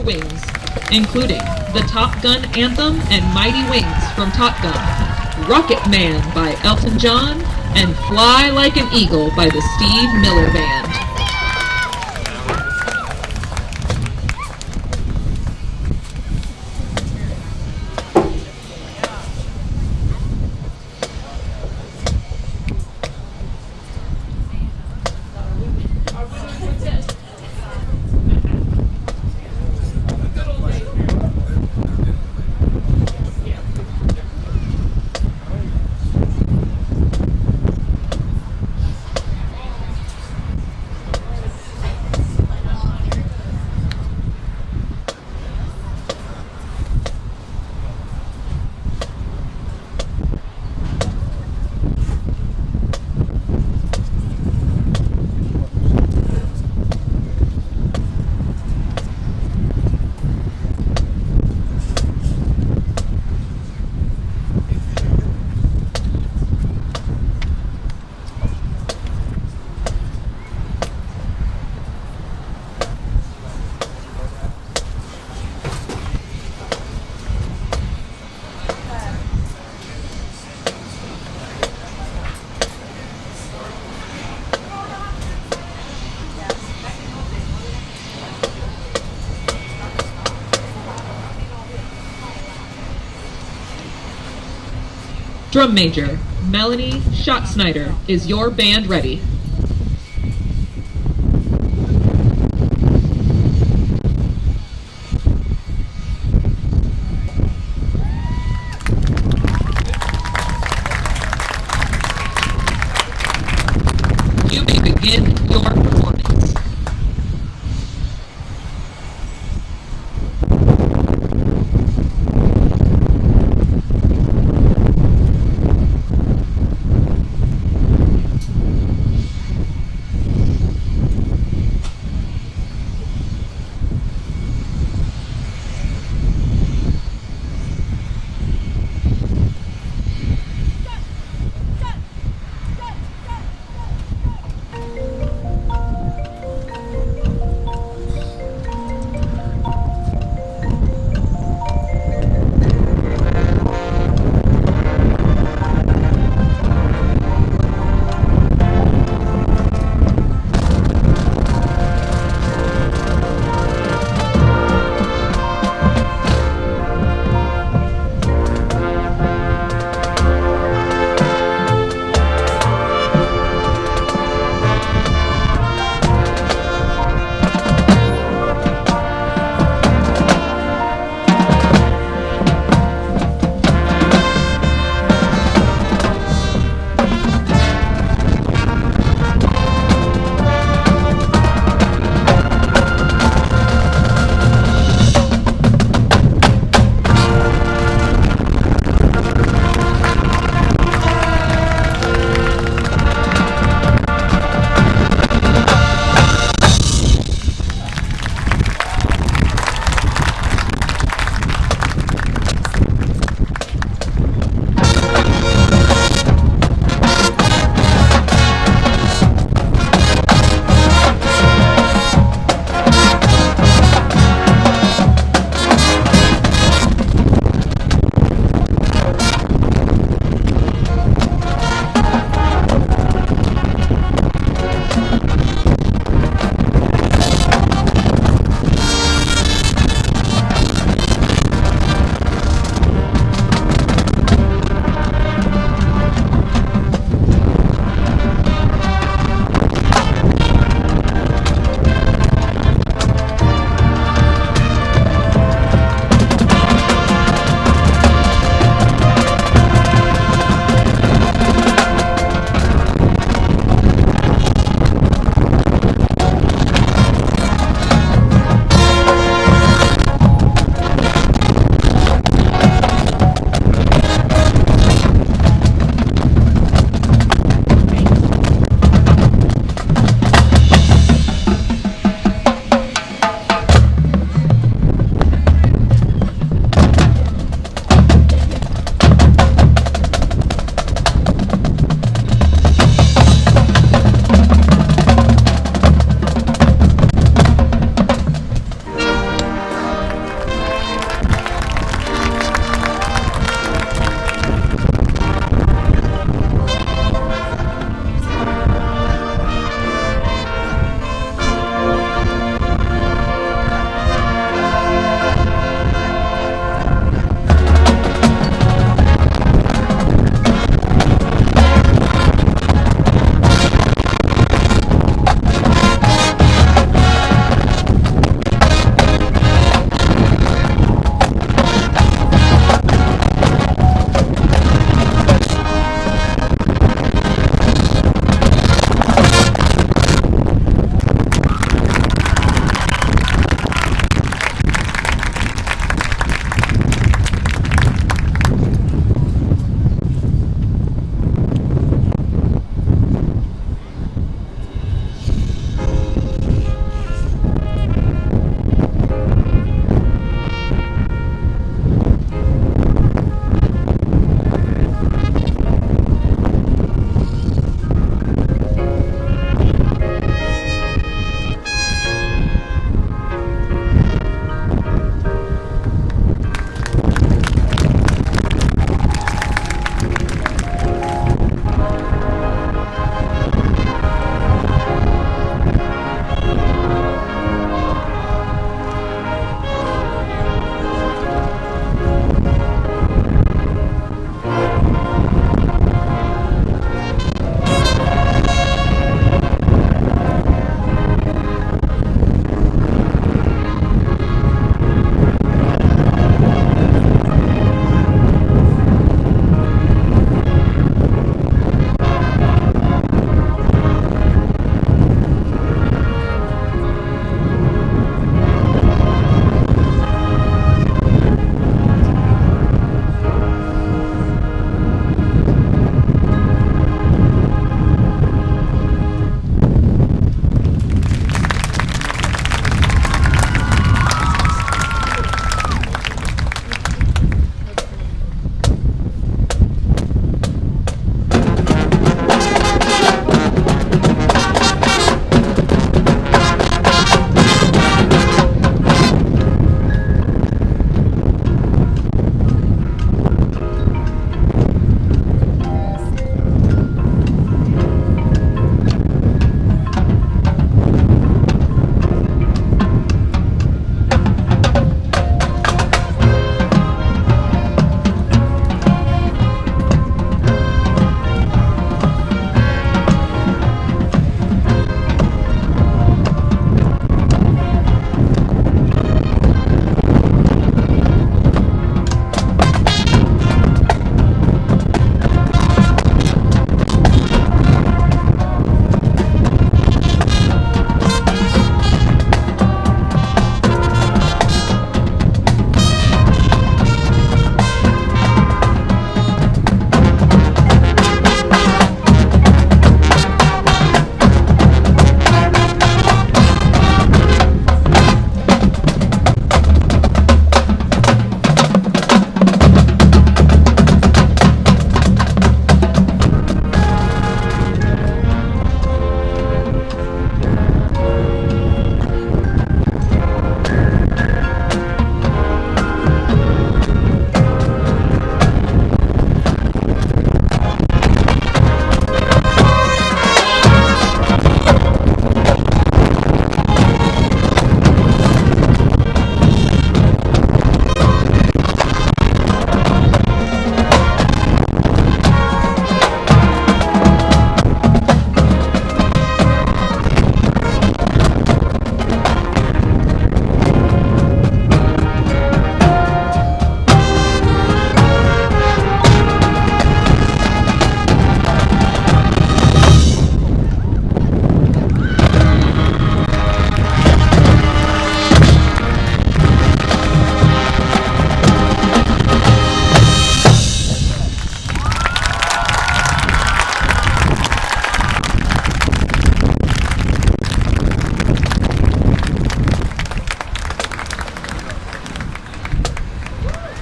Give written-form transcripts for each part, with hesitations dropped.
wings, including the Top Gun anthem and Mighty Wings from Top Gun, Rocket Man by Elton John, and Fly Like an Eagle by the Steve Miller Band. Drum major, Melanie Schatzsnyder, is your band ready? You may begin your performance.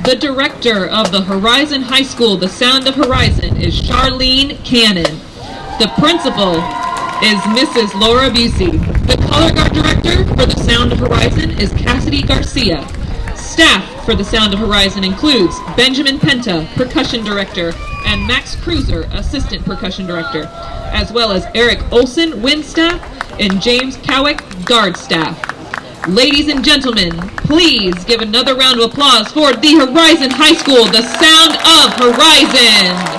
The director of the Horizon High School, The Sound of Horizon, is Charlene Cannon. The principal is Mrs. Laura Busey. The color guard director for The Sound of Horizon is Cassidy Garcia. Staff for The Sound of Horizon includes Benjamin Penta, percussion director, and Max Cruiser, assistant percussion director, as well as Eric Olson, wind staff, and James Cowick, guard staff. Ladies and gentlemen, please give another round of applause for the Horizon High School, The Sound of Horizon.